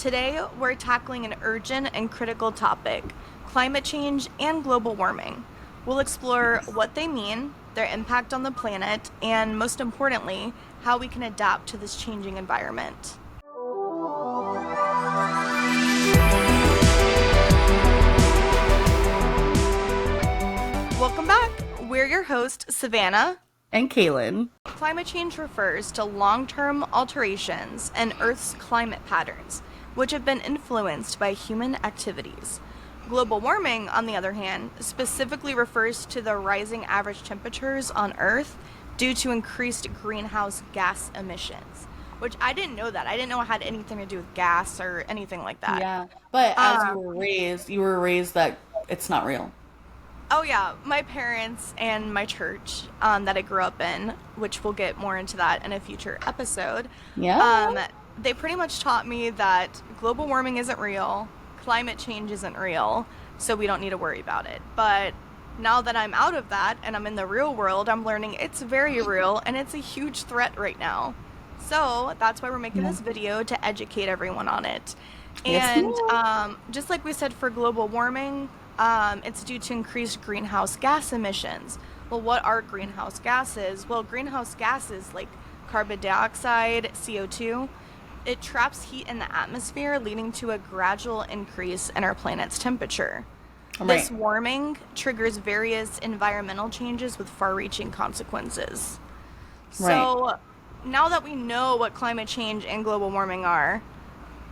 Today, we're tackling an urgent and critical topic: climate change and global warming. We'll explore what they mean, their impact on the planet, and most importantly, how we can adapt to this changing environment. Welcome back. We're your host, Savannah. And Kaylin. Climate change refers to long-term alterations in Earth's climate patterns, which have been influenced by human activities. Global warming, on the other hand, specifically refers to the rising average temperatures on Earth due to increased greenhouse gas emissions. Which I didn't know that. I didn't know it had anything to do with gas or anything like that. Yeah. But as Um, you were raised that it's not real. Oh yeah, my parents and my church that I grew up in, which we'll get more into that in a future episode. Yeah. They pretty much taught me that global warming isn't real, climate change isn't real, so we don't need to worry about it. But now that I'm out of that and I'm in the real world, I'm learning it's very real and it's a huge threat right now. So that's why we're making Yeah. this video to educate everyone on it. Yes, And ma'am. just like we said for global warming, it's due to increased greenhouse gas emissions. Well, what are greenhouse gases? Well, greenhouse gases like carbon dioxide, CO2, it traps heat in the atmosphere, leading to a gradual increase in our planet's temperature. This Right. warming triggers various environmental changes with far reaching consequences. Right. So, now that we know what climate change and global warming are,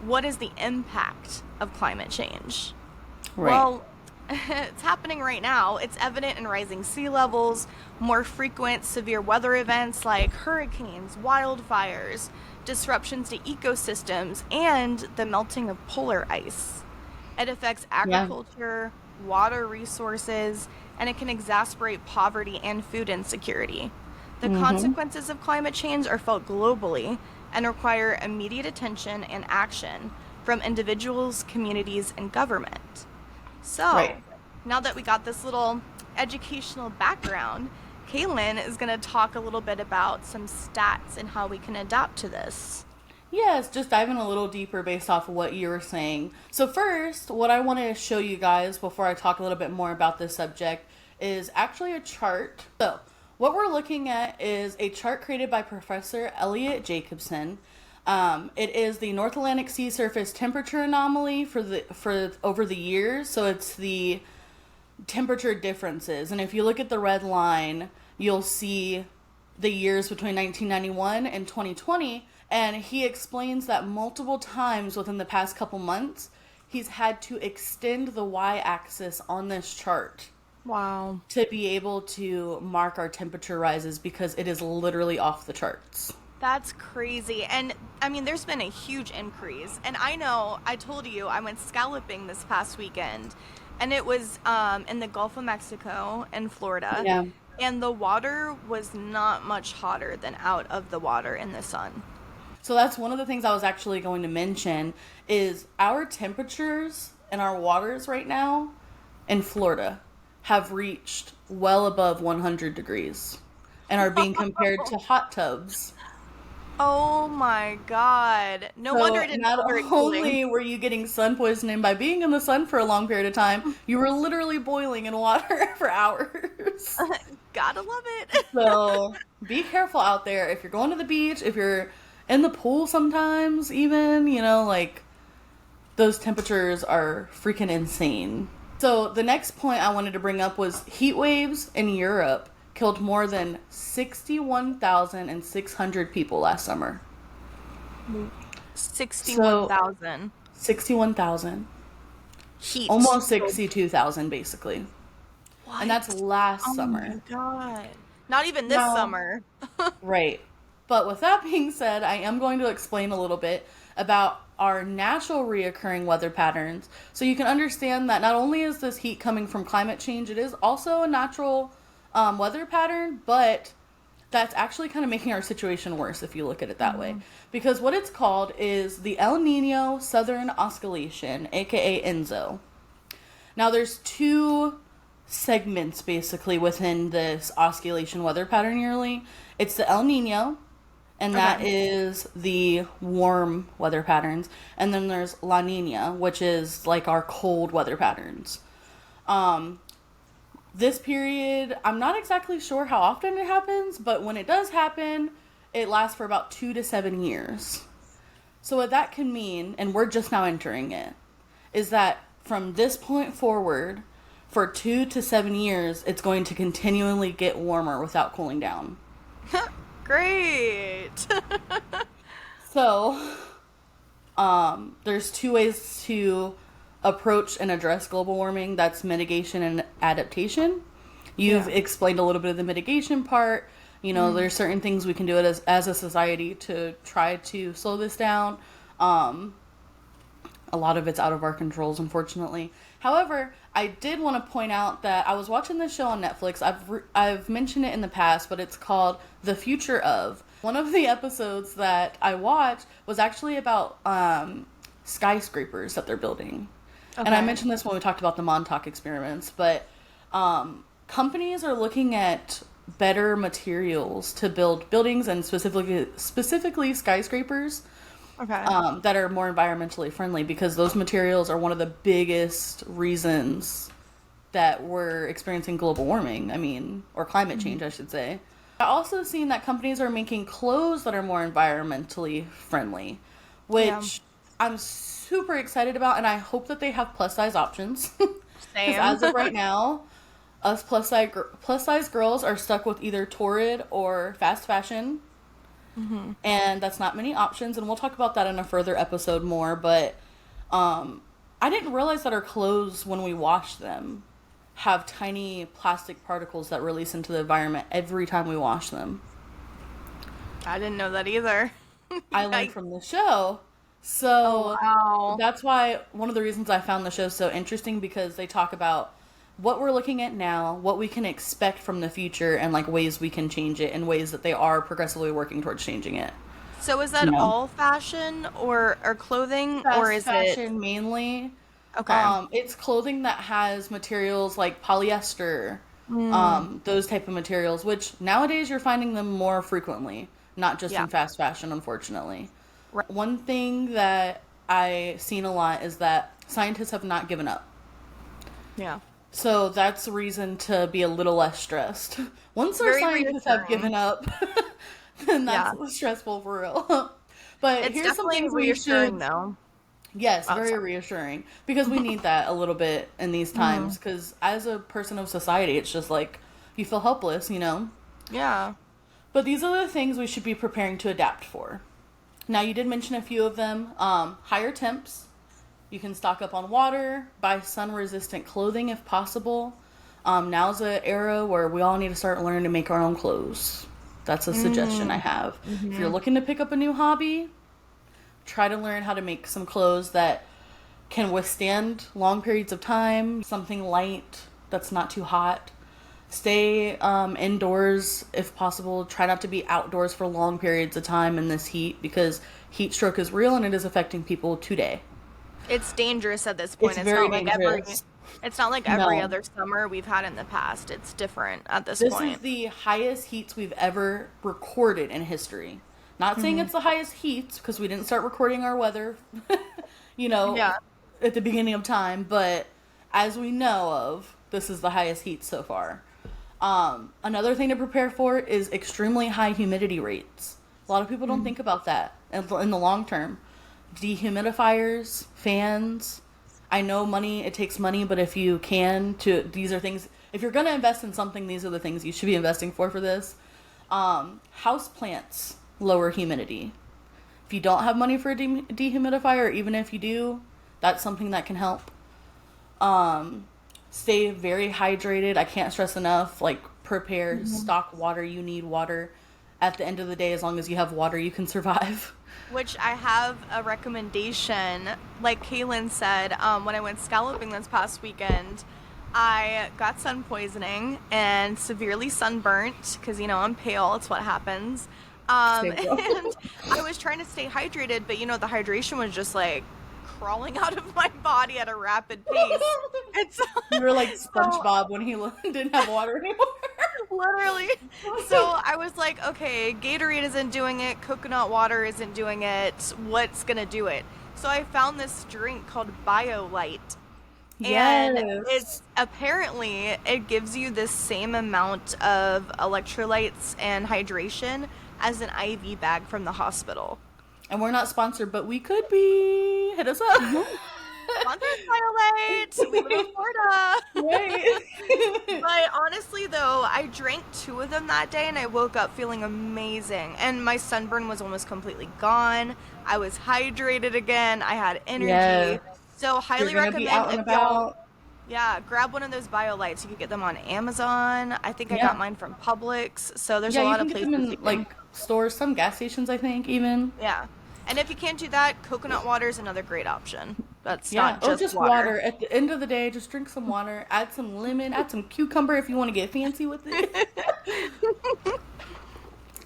what is the impact of climate change? Right. Well, it's happening right now. It's evident in rising sea levels, more frequent severe weather events like hurricanes, wildfires, disruptions to ecosystems, and the melting of polar ice. It affects Yeah. agriculture, water resources, and it can exacerbate poverty and food insecurity. The Mm-hmm. consequences of climate change are felt globally and require immediate attention and action from individuals, communities, and government. Right. So, now that we got this little educational background, Kaylin is going to talk a little bit about some stats and how we can adapt to this. Yes, just diving a little deeper based off of what you were saying. So first, what I want to show you guys before I talk a little bit more about this subject is actually a chart. So, what we're looking at is a chart created by Professor Elliot Jacobson. It is the North Atlantic Sea surface temperature anomaly for over the years. So it's the temperature differences. And if you look at the red line, you'll see the years between 1991 and 2020. And he explains that multiple times within the past couple months, he's had to extend the y axis on this chart Wow. to be able to mark our temperature rises because it is literally off the charts. That's crazy. And I mean, there's been a huge increase. And I know, I told you, I went scalloping this past weekend, and it was in the Gulf of Mexico in Florida. Yeah. And the water was not much hotter than out of the water in the sun. So that's one of the things I was actually going to mention is our temperatures and our waters right now in Florida have reached well above 100 degrees and are being compared to hot tubs. Oh my God. No wonder So it didn't not feel very cooling. only were you getting sun poisoning by being in the sun for a long period of time, you were literally boiling in water for hours. Gotta love it. So be careful out there. If you're going to the beach, if you're in the pool sometimes, even, like those temperatures are freaking insane. So the next point I wanted to bring up was heat waves in Europe killed more than 61,600 people last summer. So 61,000. 61,000. Heat. Almost 62,000 basically. And What? that's last Oh summer. my God. Not even this Now, summer. right. But with that being said, I am going to explain a little bit about our natural reoccurring weather patterns so you can understand that not only is this heat coming from climate change, it is also a natural weather pattern, but that's actually kind of making our situation worse if you look at it that way. Because what it's called is the El Nino Southern Oscillation, aka ENSO. Now, there's two segments basically within this oscillation weather pattern yearly. It's the El Nino and that Okay. is the warm weather patterns. And then there's La Nina, which is like our cold weather patterns. Um, this period, I'm not exactly sure how often it happens, but when it does happen, it lasts for about 2 to 7 years. So what that can mean, and we're just now entering it, is that from this point forward, for 2 to 7 years, it's going to continually get warmer without cooling down. Great. So, there's two ways to approach and address global warming. That's mitigation and adaptation. You've Yeah. explained a little bit of the mitigation part. You know, there's certain things we can do as a society to try to slow this down. A lot of it's out of our controls, unfortunately. However, I did want to point out that I was watching this show on Netflix. I've mentioned it in the past, but it's called The Future of. One of the episodes that I watched was actually about skyscrapers that they're building. And I Okay. mentioned this when we talked about the Montauk experiments, but companies are looking at better materials to build buildings and specifically skyscrapers Okay. that are more environmentally friendly because those materials are one of the biggest reasons that we're experiencing global warming. I mean, or climate change, I should say. I also seen that companies are making clothes that are more environmentally friendly, Yeah. which I'm super excited about, and I hope that they have plus size options. Because Same. as of right now, us plus size girls are stuck with either torrid or fast fashion, and that's not many options. And we'll talk about that in a further episode more. But I didn't realize that our clothes, when we wash them, have tiny plastic particles that release into the environment every time we wash them. I didn't know that either. I learned Yikes. from the show. Oh, So wow. that's why one of the reasons I found the show so interesting because they talk about what we're looking at now, what we can expect from the future, and like ways we can change it and ways that they are progressively working towards changing it. So is that You know, all fashion or clothing or fast is it fashion mainly. okay? It's clothing that has materials like polyester, Mm, those type of materials, which nowadays you're finding them more frequently, not just yeah. in fast fashion, unfortunately. Right. One thing that I seen a lot is that scientists have not given up. Yeah. So that's a reason to be a little less stressed. Once our Very scientists have reassuring. given up, then Yeah. that's stressful for real. But It's here's some definitely things we reassuring should. though. Yes, Oh, very sorry. reassuring because we need that a little bit in these Mm, times. Because as a person of society, it's just like you feel helpless, you know. yeah. But these are the things we should be preparing to adapt for. Now, you did mention a few of them. Higher temps. You can stock up on water, buy sun-resistant clothing if possible. Now's an era where we all need to start learning to make our own clothes. That's a suggestion I Mm, have. If you're mm-hmm. looking to pick up a new hobby, try to learn how to make some clothes that can withstand long periods of time, something light that's not too hot. Stay indoors if possible. Try not to be outdoors for long periods of time in this heat because heat stroke is real and it is affecting people today. It's dangerous at this It's point. very dangerous. It's not like every No. other summer we've had in the past. It's different at this This is point. the highest heats we've ever recorded in history. Not saying Hmm. it's the highest heats because we didn't start recording our weather, you know, Yeah. at the beginning of time, but as we know of, this is the highest heat so far. Another thing to prepare for is extremely high humidity rates. A lot of people don't Mm. think about that in the long term. Dehumidifiers, fans. I know money, it takes money, but if you can, these are things, if you're going to invest in something, these are the things you should be investing for this. House plants lower humidity. If you don't have money for a dehumidifier, or even if you do, that's something that can help. Stay very hydrated. I can't stress enough. Like, prepare, Mhm. stock water. You need water. At the end of the day, as long as you have water, you can survive. Which I have a recommendation. Like Kaylin said, when I went scalloping this past weekend, I got sun poisoning and severely sunburnt because, I'm pale. It's what happens. Same girl. And I was trying to stay hydrated, but, the hydration was just like crawling out of my body at a rapid pace. It's You were like so SpongeBob when he didn't have water anymore. Literally. So I was like, okay, Gatorade isn't doing it, coconut water isn't doing it. What's gonna do it? So I found this drink called BioLite. And Yes. it's apparently it gives you the same amount of electrolytes and hydration as an IV bag from the hospital. And we're not sponsored, but we could be. Hit us up. Sponsors BioLite. We live in Florida. Right. But honestly, though, I drank 2 of them that day and I woke up feeling amazing. And my sunburn was almost completely gone. I was hydrated again. I had energy. Yes. So, highly You're gonna be out recommend and if y'all, about. yeah, grab one of those BioLites. You can get them on Amazon. I think I Yeah. got mine from Publix. So, there's a Yeah, you lot can of get them places you in can. like stores, some gas stations, I think, even. Yeah. And if you can't do that, coconut water is another great option. That's Yeah, not or just just water. water. At the end of the day, just drink some water, add some lemon, add some cucumber if you want to get fancy with it.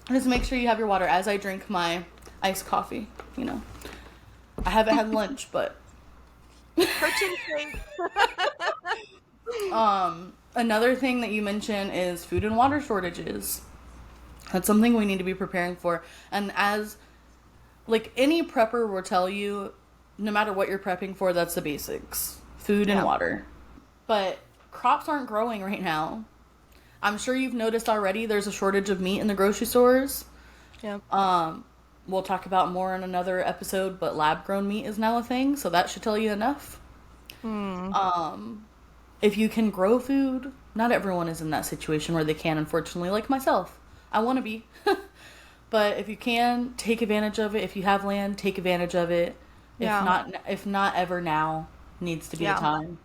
Just make sure you have your water as I drink my iced coffee, you know. I haven't had lunch, but Protein shake. another thing that you mentioned is food and water shortages. That's something we need to be preparing for. And as like any prepper will tell you, no matter what you're prepping for, that's the basics. Food and Yeah. water. But crops aren't growing right now. I'm sure you've noticed already there's a shortage of meat in the grocery stores. Yeah. We'll talk about more in another episode, but lab grown meat is now a thing, so that should tell you enough. If you can grow food, not everyone is in that situation where they can, unfortunately, like myself. I want to be. But if you can, take advantage of it. If you have land, take advantage of it. Yeah. If not ever now, needs to be the Yeah. time.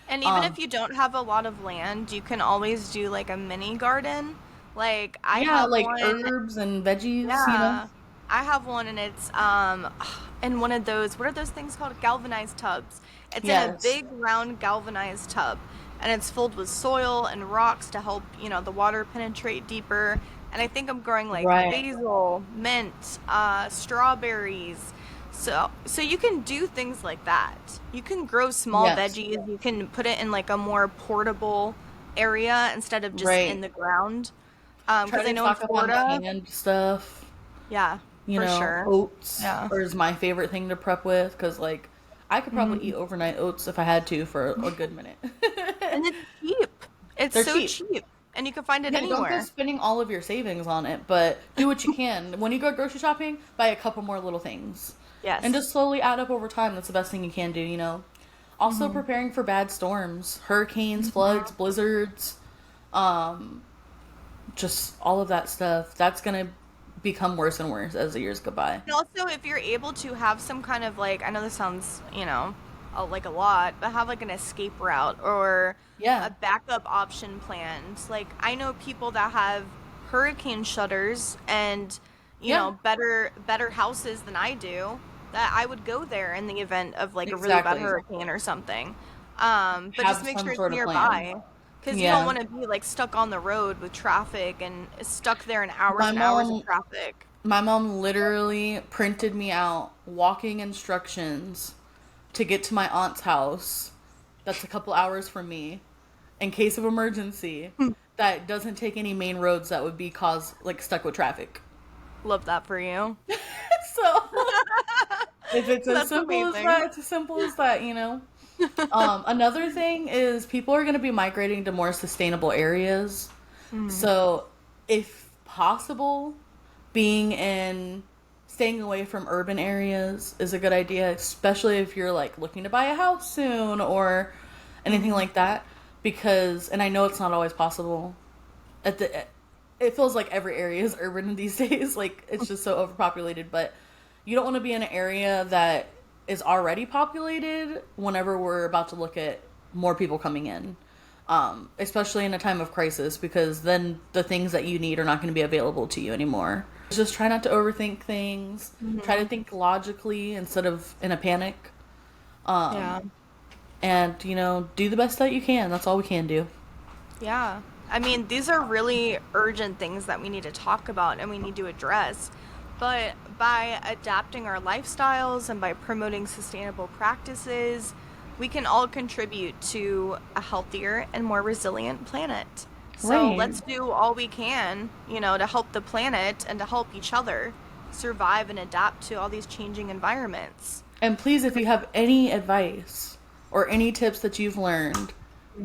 And even if you don't have a lot of land, you can always do like a mini garden. Like I Yeah, have like one, herbs and veggies, you know? yeah. I have one and it's in one of those, what are those things called? Galvanized tubs. It's in a Yes. big round galvanized tub and it's filled with soil and rocks to help, the water penetrate deeper. And I think I'm growing like Right. basil, mint, strawberries. So you can do things like that. You can grow small Yes. veggies. You can put it in like a more portable area instead of just in Right. the ground. Try Because I to know in stock up on Florida, canned stuff. yeah, You for know, sure. oats Yeah. is my favorite thing to prep with because, like, I could probably eat Mhm. overnight oats if I had to for a good minute. And it's cheap. It's They're so cheap. cheap. And you can find it Yeah, don't go anywhere. spending all of your savings on it, but do what you can. When you go grocery shopping, buy a couple more little things. And Yes. just slowly add up over time. That's the best thing you can do, you know? Also, preparing for bad storms, hurricanes, floods, blizzards, um, just all of that stuff. That's going to become worse and worse as the years go by. And also, if you're able to have some kind of like, I know this sounds, like a lot, but have like an escape route or a Yeah. backup option planned. Like, I know people that have hurricane shutters and, Yeah. better houses than I do, that I would go there in the event of like a really bad Exactly. hurricane or something. But Have just make some sure it's sort of plan. nearby. Because you don't Yeah. want to be like stuck on the road with traffic and stuck there in hours My and hours of mom traffic. My mom literally printed me out walking instructions to get to my aunt's house. That's a couple hours from me in case of emergency. That doesn't take any main roads that would be caused like stuck with traffic. Love that for you. So if it's as That's simple as amazing. that, it's as simple as that, you know. Another thing is people are going to be migrating to more sustainable areas. So if possible, staying away from urban areas is a good idea, especially if you're like looking to buy a house soon or anything like that. Because, and I know it's not always possible. It feels like every area is urban these days. Like it's just so overpopulated. But you don't want to be in an area that is already populated whenever we're about to look at more people coming in. Especially in a time of crisis, because then the things that you need are not going to be available to you anymore. Just try not to overthink things. Try to think logically instead of in a panic. Yeah. And, do the best that you can. That's all we can do. Yeah. I mean, these are really urgent things that we need to talk about and we need to address. But by adapting our lifestyles and by promoting sustainable practices, we can all contribute to a healthier and more resilient planet. So Right. let's do all we can, to help the planet and to help each other survive and adapt to all these changing environments. And please, if you have any advice or any tips that you've learned,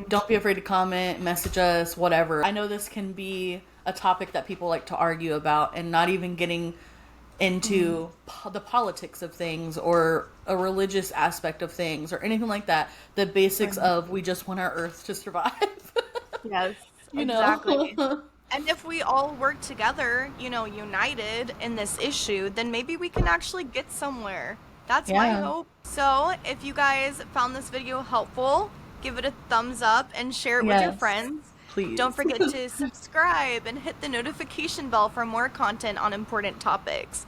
don't be afraid to comment, message us, whatever. I know this can be a topic that people like to argue about, and not even getting into the politics of things or a religious aspect of things or anything like that. The basics of we just want our earth to survive. Yes, you exactly. know? And if we all work together, united in this issue, then maybe we can actually get somewhere. That's my Yeah. hope. So, if you guys found this video helpful, give it a thumbs up and share it with your Yes. friends. Please. Don't forget to subscribe and hit the notification bell for more content on important topics.